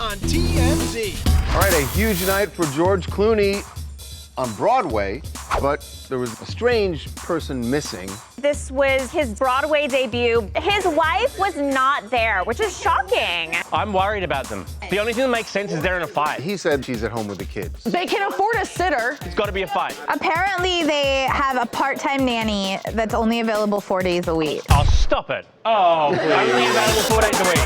on TMZ. All right, a huge night for George Clooney on Broadway, but there was a strange person missing. This was his Broadway debut. His wife was not there, which is shocking. I'm worried about them. The only thing that makes sense is they're in a fight. He said she's at home with the kids. They can afford a sitter. It's got to be a fight. Apparently, they have a part-time nanny that's only available 4 days a week. Oh, stop it. Oh, only available 4 days a week.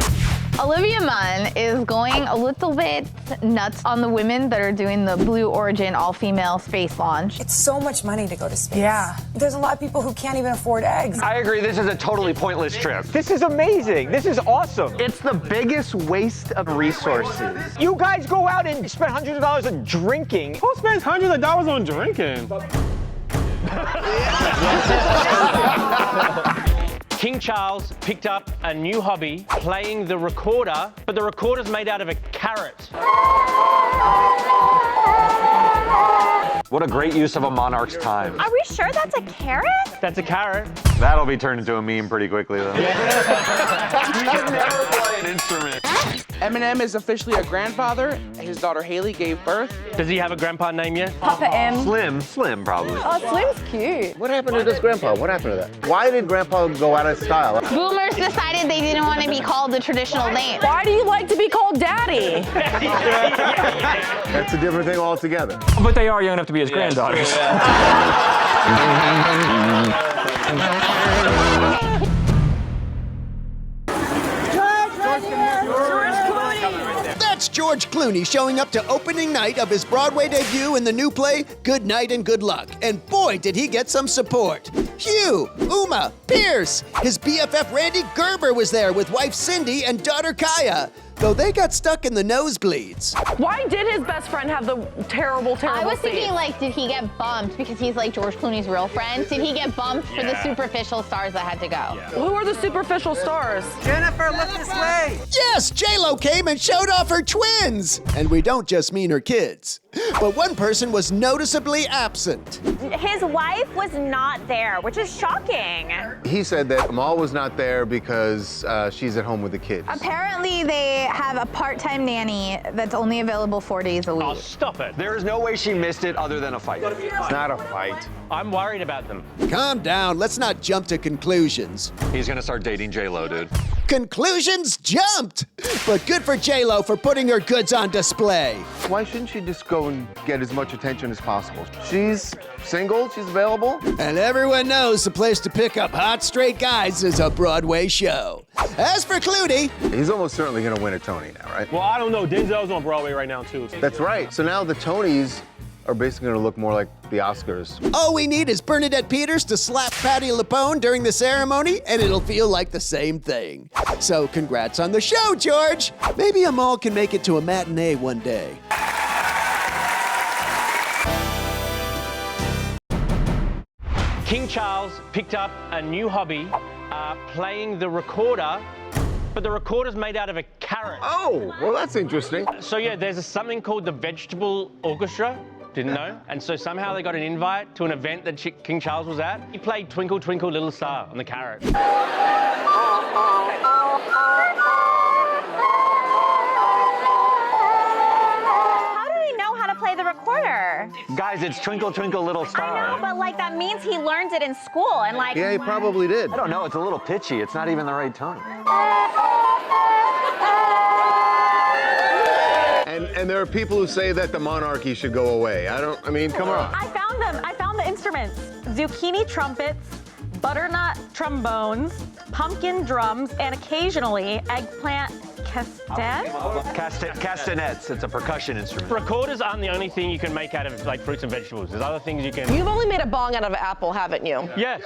Olivia Munn is going a little bit nuts on the women that are doing the Blue Origin all-female space launch. It's so much money to go to space. Yeah. There's a lot of people who can't even afford eggs. I agree, this is a totally pointless trip. This is amazing. This is awesome. It's the biggest waste of resources. You guys go out and spend hundreds of dollars on drinking. Who spends hundreds of dollars on drinking? King Charles picked up a new hobby, playing the recorder, but the recorder's made out of a carrot. What a great use of a monarch's time. Are we sure that's a carrot? That's a carrot. That'll be turned into a meme pretty quickly, though. You should never play an instrument. Eminem is officially a grandfather. His daughter Haley gave birth. Does he have a grandpa name yet? Papa M. Slim, probably. Oh, Slim's cute. What happened to this grandpa? What happened to that? Why did grandpa go out of style? Boomers decided they didn't want to be called the traditional name. Why do you like to be called daddy? That's a different thing altogether. But they are young enough to be his granddaughters. That's George Clooney showing up to opening night of his Broadway debut in the new play, Good Night and Good Luck. And boy, did he get some support. Hugh, Uma, Pierce, his BFF Randy Gerber was there with wife Cindy and daughter Kaya, though they got stuck in the nosebleeds. Why did his best friend have the terrible I was seat? thinking, like, did he get bumped because he's like George Clooney's real friend? Did he get bumped for the superficial stars that had to go? Who are the superficial stars? Jennifer, look this way. Yes, J-Lo came and showed off her twins. And we don't just mean her kids. But one person was noticeably absent. His wife was not there, which is shocking. He said that Amal was not there because she's at home with the kids. Apparently, they have a part-time nanny that's only available 4 days a week. Oh, stop it. There is no way she missed it other than a fight. It's not a fight. I'm worried about them. Calm down, let's not jump to conclusions. He's gonna start dating J-Lo, dude. Conclusions jumped! But good for J-Lo for putting her goods on display. Why shouldn't she just go and get as much attention as possible? She's single, she's available. And everyone knows the place to pick up hot straight guys is a Broadway show. As for Clooney, He's almost certainly gonna win a Tony now, right? Well, I don't know. Denzel's on Broadway right now, too. That's right. So now the Tonys are basically gonna look more like the Oscars. all we need is Bernadette Peters to slap Patti LuPone during the ceremony, and it'll feel like the same thing. So congrats on the show, George. Maybe Amal can make it to a matinee one day. King Charles picked up a new hobby, playing the recorder, but the recorder's made out of a carrot. Oh, well, that's interesting. So yeah, there's something called the Vegetable Orchestra. Didn't know. And so somehow they got an invite to an event that King Charles was at. He played Twinkle Twinkle Little Star on the carrot. How do we know how to play the recorder? Guys, it's Twinkle Twinkle Little Star. I know, but like that means he learned it in school and like. Yeah, he probably did. I don't know, it's a little pitchy. It's not even the right tone. And there are people who say that the monarchy should go away. I mean, come on. I found them. I found the instruments. Zucchini trumpets, butternut trombones, pumpkin drums, and occasionally eggplant Castanets, it's a percussion instrument. Recorders aren't the only thing you can make out of like fruits and vegetables. There's other things you can. You've only made a bong out of an apple, haven't you? Yeah.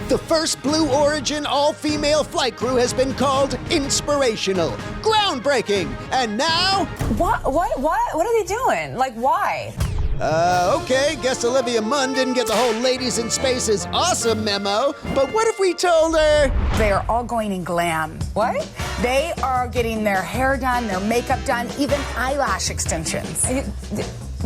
The first Blue Origin all-female flight crew has been called inspirational, groundbreaking, and now... What are they doing? Like, why? Okay, guess Olivia Munn didn't get the whole Ladies in Space is awesome memo, but what if we told her... They are all going in glam. What? They are getting their hair done, their makeup done, even eyelash extensions.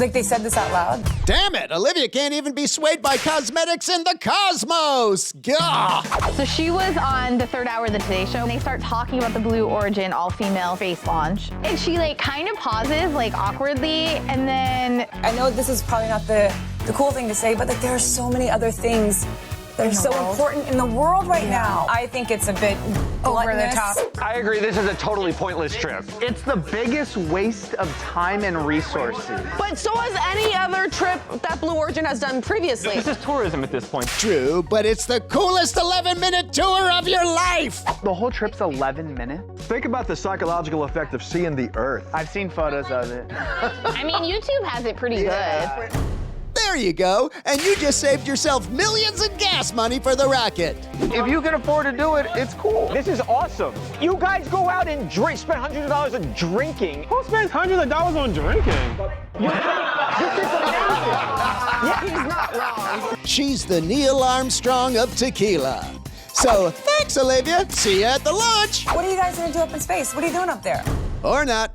Like they said this out loud? Damn it, Olivia can't even be swayed by cosmetics in the cosmos. Gah! So she was on the third hour of the Today Show, and they start talking about the Blue Origin all-female face launch. And she like kind of pauses like awkwardly, and then... I know this is probably not the cool thing to say, but like there are so many other things that are so important in the world right now. I think it's a bit over the top. I agree, this is a totally pointless trip. It's the biggest waste of time and resources. But so has any other trip that Blue Origin has done previously. This is tourism at this point. True, but it's the coolest 11-minute tour of your life. The whole trip's 11 minutes. Think about the psychological effect of seeing the Earth. I've seen photos of it. I mean, YouTube has it pretty good. There you go, and you just saved yourself millions in gas money for the rocket. If you can afford to do it, it's cool. This is awesome. You guys go out and drink, spend hundreds of dollars on drinking. Who spends hundreds of dollars on drinking? Yeah, he's not wrong. She's the Neil Armstrong of tequila. So, thanks, Olivia. See you at the launch. What are you guys gonna do up in space? What are you doing up there? Or not.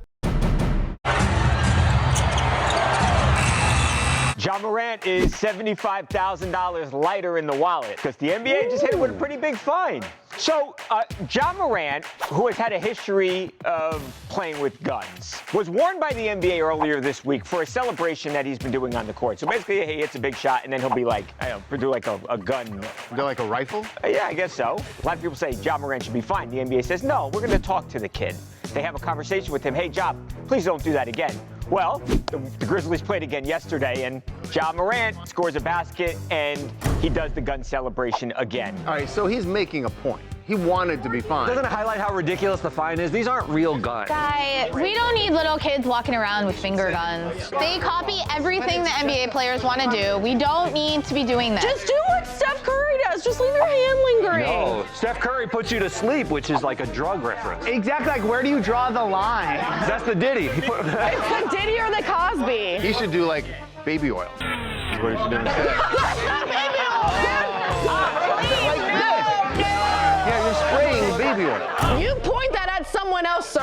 Ja Morant is $75,000 lighter in the wallet because the NBA just hit him with a pretty big fine. So, Ja Morant, who has had a history of playing with guns, was warned by the NBA earlier this week for a celebration that he's been doing on the court. So basically, he hits a big shot, and then he'll be like, I don't know, do like a gun. Do like a rifle? Yeah, I guess so. A lot of people say Ja Morant should be fine. The NBA says, no, we're going to talk to the kid. They have a conversation with him. Hey, Ja, please don't do that again. Well, the Grizzlies played again yesterday, and Ja Morant scores a basket, and he does the gun celebration again. All right, so he's making a point. He wanted to be fine. Doesn't it highlight how ridiculous the fine is? These aren't real guns. Guy, we don't need little kids walking around with finger guns. They copy everything the NBA players want to do. We don't need to be doing that. Just do what Steph Curry does. Just leave your hand lingering. No, Steph Curry puts you to sleep, which is like a drug reference. Exactly, like where do you draw the line? That's the Diddy. It's the Diddy or the Cosby. He should do like baby oil. That's what he should do instead. Baby oil. Yeah, you're spraying baby oil. You point that at someone else, sir.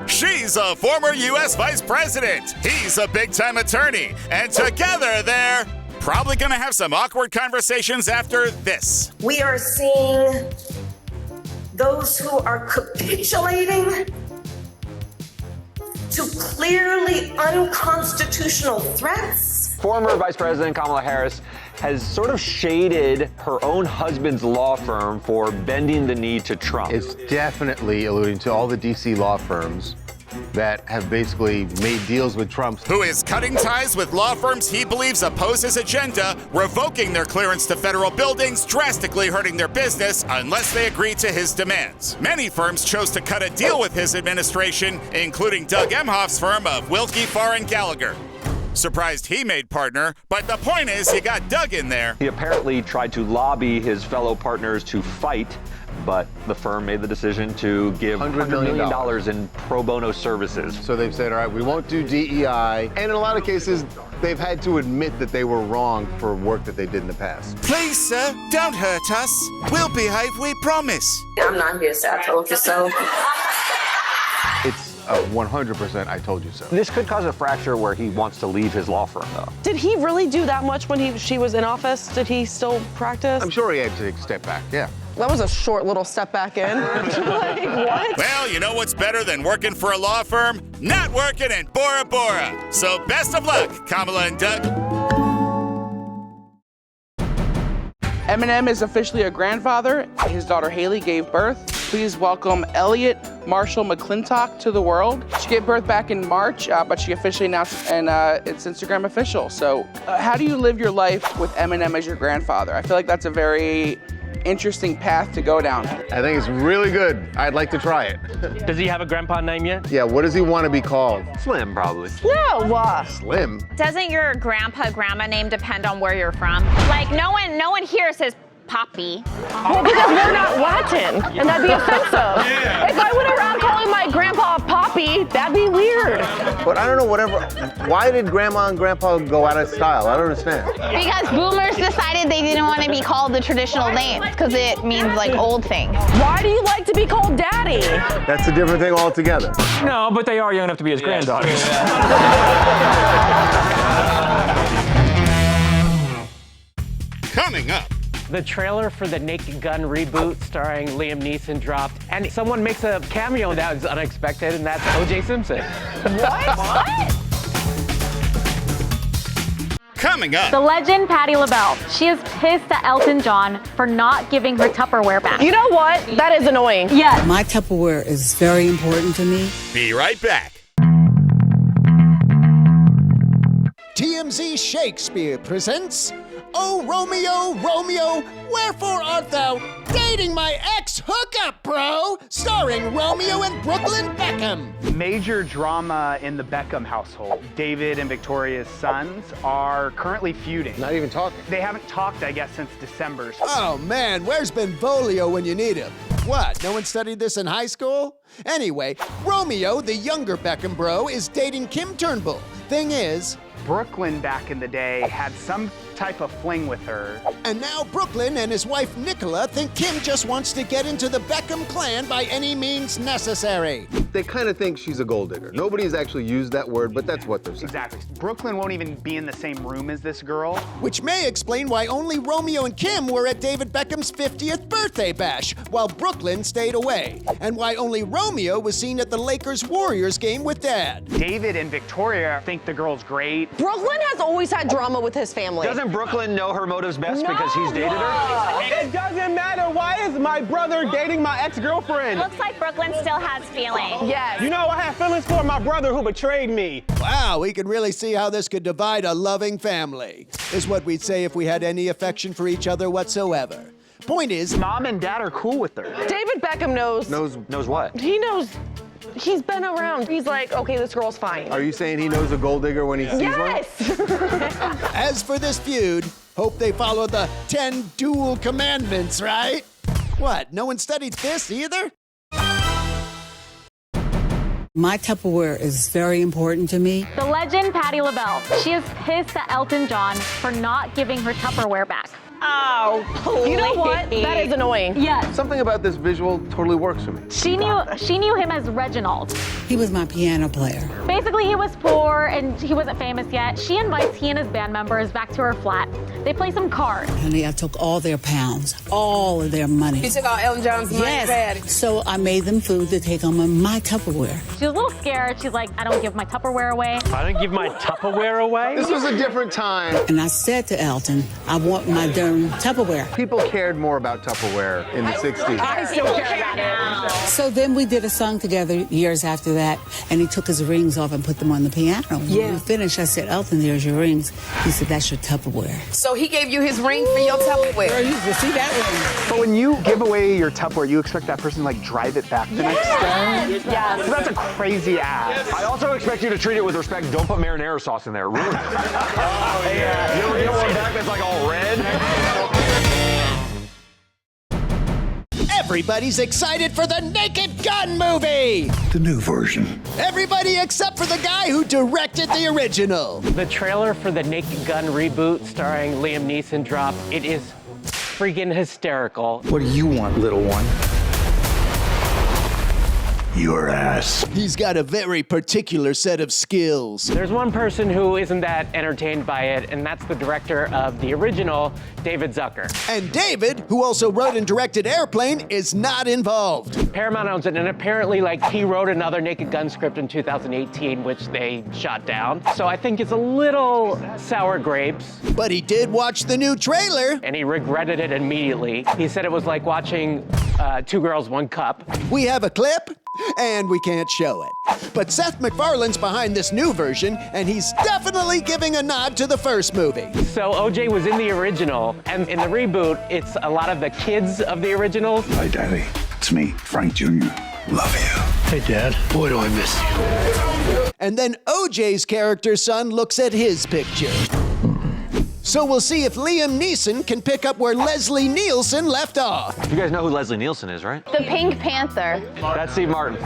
She's a former U.S. vice president. He's a big-time attorney. And together they're probably going to have some awkward conversations after this. We are seeing those who are capitulating to clearly unconstitutional threats. Former Vice President Kamala Harris has sort of shaded her own husband's law firm for bending the knee to Trump. It's definitely alluding to all the D.C. law firms that have basically made deals with Trump. Who is cutting ties with law firms he believes oppose his agenda, revoking their clearance to federal buildings, drastically hurting their business unless they agree to his demands. Many firms chose to cut a deal with his administration, including Doug Emhoff's firm of Wilkie, Farr & Gallagher. Surprised he made partner, but the point is you got Doug in there. He apparently tried to lobby his fellow partners to fight, but the firm made the decision to give $100 million in pro bono services. So they've said, all right, we won't do DEI. And in a lot of cases, they've had to admit that they were wrong for work that they did in the past. Please, sir, don't hurt us. We'll behave, we promise. I'm not here to say I told you so. It's 100% I told you so. This could cause a fracture where he wants to leave his law firm, though. Did he really do that much when she was in office? Did he still practice? I'm sure he had to take a step back, yeah. That was a short little step back in. Like, what? Well, you know what's better than working for a law firm? Not working in Bora Bora. So best of luck, Kamala and Doug. Eminem is officially a grandfather. His daughter Haley gave birth. Please welcome Elliot Marshall McClintock to the world. She gave birth back in March, but she officially announced, and it's Instagram official. So how do you live your life with Eminem as your grandfather? I feel like that's a very interesting path to go down. I think it's really good. I'd like to try it. Does he have a grandpa name yet? Yeah, what does he want to be called? Slim, probably. No. Slim? Doesn't your grandpa, grandma name depend on where you're from? Like, no one here says Poppy. Well, because we're not Latin, and that'd be offensive. Yeah. If I went around calling my grandpa Poppy, that'd be weird. But I don't know, whatever. Why did Grandma and Grandpa go out of style? I don't understand. Because boomers decided they didn't want to be called the traditional names because it means like old things. Why do you like to be called daddy? That's a different thing altogether. No, but they are young enough to be his granddaughters. Coming up. The trailer for the Naked Gun reboot starring Liam Neeson dropped, and someone makes a cameo that was unexpected, and that's O.J. Simpson. What? Coming up. The legend Patti LaBelle. She is pissed at Elton John for not giving her Tupperware back. You know what? That is annoying. Yes. My Tupperware is very important to me. Be right back. TMZ Shakespeare presents Oh Romeo, Romeo, wherefore art thou dating my ex-hookup, bro? Starring Romeo and Brooklyn Beckham. Major drama in the Beckham household. David and Victoria's sons are currently feuding. Not even talking. They haven't talked, I guess, since December. Oh man, where's Benvolio when you need him? What, no one studied this in high school? Anyway, Romeo, the younger Beckham bro, is dating Kim Turnbull. Thing is, Brooklyn back in the day had some type of fling with her. And now Brooklyn and his wife Nicola think Kim just wants to get into the Beckham clan by any means necessary. They kind of think she's a gold digger. Nobody's actually used that word, but that's what they're saying. Exactly. Brooklyn won't even be in the same room as this girl. Which may explain why only Romeo and Kim were at David Beckham's 50th birthday bash, while Brooklyn stayed away. And why only Romeo was seen at the Lakers-Warriors game with Dad. David and Victoria think the girl's great. Brooklyn has always had drama with his family. Doesn't Brooklyn know her motives best because he's dated her? It doesn't matter. Why is my brother dating my ex-girlfriend? Looks like Brooklyn still has feelings. Yes. You know, I have feelings for my brother who betrayed me. Wow, we can really see how this could divide a loving family, is what we'd say if we had any affection for each other whatsoever. Point is, Mom and Dad are cool with her. David Beckham knows. Knows what? He knows. He's been around. He's like, okay, this girl's fine. Are you saying he knows a gold digger when he sees one? Yes. as for this feud, hope they follow the 10 dual commandments, right? What, no one studied this either? My Tupperware is very important to me. The legend Patti LaBelle. She is pissed at Elton John for not giving her Tupperware back. Oh, please. You know what? That is annoying. Yes. Something about this visual totally works for me. She knew him as Reginald. He was my piano player. Basically, he was poor and he wasn't famous yet. She invites he and his band members back to her flat. They play some cards. Honey, I took all their pounds, all of their money. You took all Elton John's money? Yes. So I made them food to take home in my Tupperware. She was a little scared. She's like, I don't give my Tupperware away. I didn't give my Tupperware away? This was a different time. And I said to Elton, I want my darn Tupperware. People cared more about Tupperware in the 60s. I still care about it. So then we did a song together years after that, and he took his rings off and put them on the piano. When we finished, I said, Elton, there's your rings. He said, that's your Tupperware. So he gave you his ring for your Tupperware. Girl, you can see that ring. But when you give away your Tupperware, you expect that person to like drive it back the next day? Yes. So that's a crazy ass. I also expect you to treat it with respect. Don't put marinara sauce in there. Ruin it. Yeah. You ever get one back that's like all red? Everybody's excited for the Naked Gun movie! The new version. Everybody except for the guy who directed the original. The trailer for the Naked Gun reboot starring Liam Neeson dropped. It is freaking hysterical. What do you want, little one? Your ass. He's got a very particular set of skills. There's one person who isn't that entertained by it, and that's the director of the original, David Zucker. And David, who also wrote and directed Airplane, is not involved. Paramount owns it, and apparently, he wrote another Naked Gun script in 2018, which they shot down. So I think it's a little sour grapes. But he did watch the new trailer. And he regretted it immediately. He said it was like watching Two Girls, One Cup. We have a clip, and we can't show it. But Seth MacFarlane's behind this new version, and he's definitely giving a nod to the first movie. So OJ was in the original, and in the reboot, it's a lot of the kids of the originals. Hi, Daddy. It's me, Frank Jr. Love you. Hey, Dad. Boy, do I miss you. And then OJ's character's son looks at his picture. So we'll see if Liam Neeson can pick up where Leslie Nielsen left off. You guys know who Leslie Nielsen is, right? The Pink Panther. That's Steve Martin.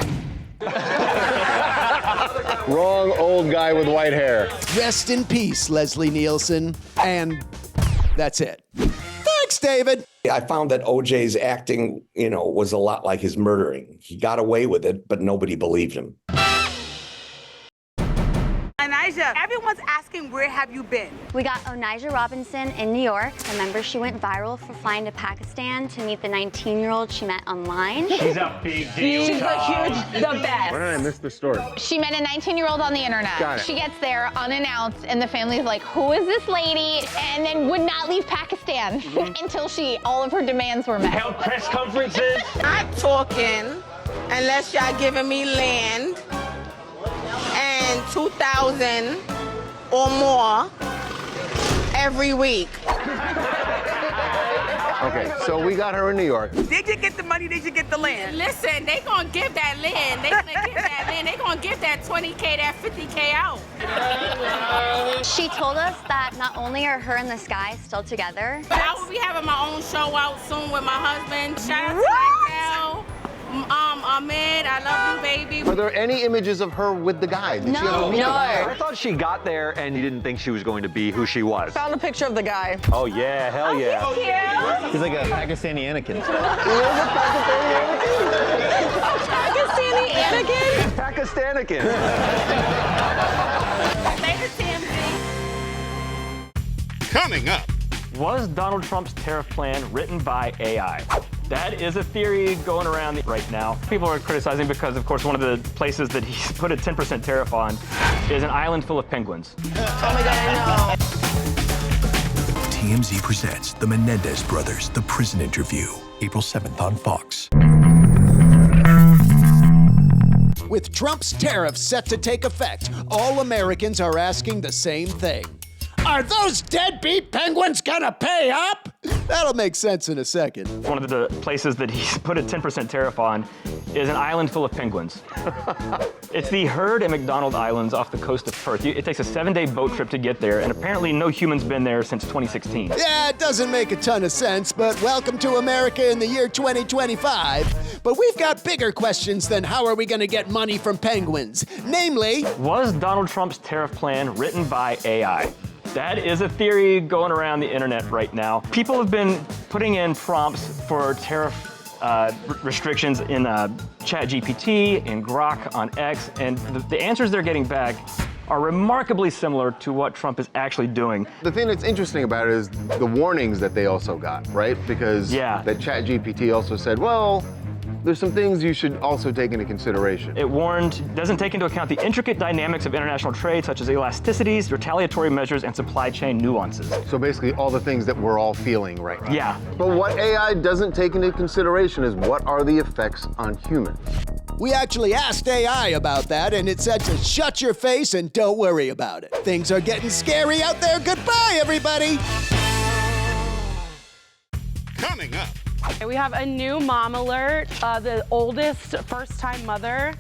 Wrong old guy with white hair. Rest in peace, Leslie Nielsen. And that's it. Thanks, David. I found that OJ's acting, was a lot like his murdering. He got away with it, but nobody believed him. Onijah, everyone's asking, where have you been? We got Onijah Robinson in New York. Remember, she went viral for flying to Pakistan to meet the 19-year-old she met online. She's a big deal. She's the best. Why did I miss the story? She met a 19-year-old on the internet. Got it. She gets there unannounced, and the family's like, who is this lady? And then would not leave Pakistan until all of her demands were met. Held press conferences. Not talking unless y'all giving me land and 2,000 or more every week. Okay, so we got her in New York. Did you get the money? Did you get the land? Listen, they gonna give that land. They gonna give that land. They gonna give that 20K, that 50K out. She told us that not only are her and the sky still together. I will be having my own show out soon with my husband. Shout out to Michael. Ahmed, I love you, baby. Are there any images of her with the guy? Did she ever meet him? I thought she got there and you didn't think she was going to be who she was. Found a picture of the guy. Oh yeah, hell yeah. He's like a Pakistani Anakin. Pakistani Anakin? Pakistanican. David TMZ. Coming up. Was Donald Trump's tariff plan written by AI? That is a theory going around right now. People are criticizing because, of course, one of the places that he put a 10% tariff on is an island full of penguins. Oh my God, I know. TMZ presents The Menendez Brothers, The Prison Interview, April 7th on Fox. With Trump's tariffs set to take effect, all Americans are asking the same thing. Are those deadbeat penguins gonna pay up? That'll make sense in a second. One of the places that he put a 10% tariff on is an island full of penguins. It's the herd at McDonald Islands off the coast of Perth. It takes a 7-day boat trip to get there, and apparently no human's been there since 2016. Yeah, it doesn't make a ton of sense, but welcome to America in the year 2025. But we've got bigger questions than how are we gonna get money from penguins? Namely, was Donald Trump's tariff plan written by AI? That is a theory going around the internet right now. People have been putting in prompts for tariff restrictions in ChatGPT, in Grok on X, and the answers they're getting back are remarkably similar to what Trump is actually doing. The thing that's interesting about it is the warnings that they also got, right? Because that ChatGPT also said, well, there's some things you should also take into consideration. It warned, doesn't take into account the intricate dynamics of international trade, such as elasticities, retaliatory measures, and supply chain nuances. So basically all the things that we're all feeling right now. Yeah. But what AI doesn't take into consideration is what are the effects on humans. we actually asked AI about that, and it said to shut your face and don't worry about it. Things are getting scary out there. Goodbye, everybody. Coming up. We have a new mom alert. The oldest first-time mother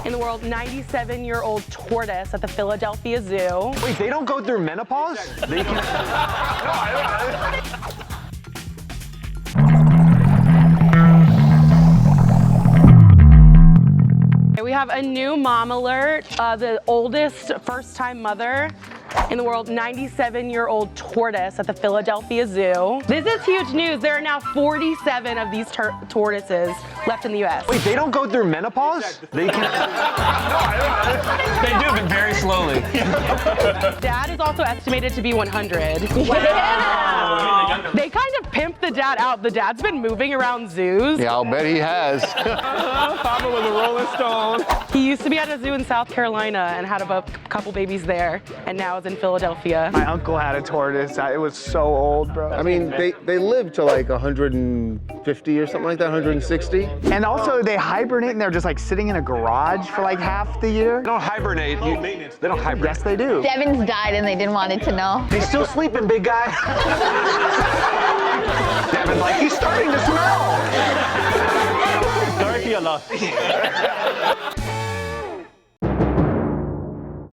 in the world, 97-year-old tortoise at the Philadelphia Zoo. Wait, they don't go through menopause? They can... We have a new mom alert. The oldest first-time mother in the world, 97-year-old tortoise at the Philadelphia Zoo. This is huge news. There are now 47 of these tortoises left in the U.S. Wait, they don't go through menopause? They can... They do, but very slowly. Dad is also estimated to be 100. Wow. Yeah. They kind of pimp the dad out. The dad's been moving around zoos. Yeah, I'll bet he has. Papa was a Rolling Stone. He used to be at a zoo in South Carolina and had a couple babies there, and now is in Philadelphia. My uncle had a tortoise. It was so old, bro. I mean, they live to like 150 or something like that, 160. And also they hibernate and they're just like sitting in a garage for like half the year. They don't hibernate. They don't hibernate. Yes, they do. Devin's died and they didn't want it to know. He's still sleeping, big guy. Devin's like, he's starting to smell. Sorry for your loss.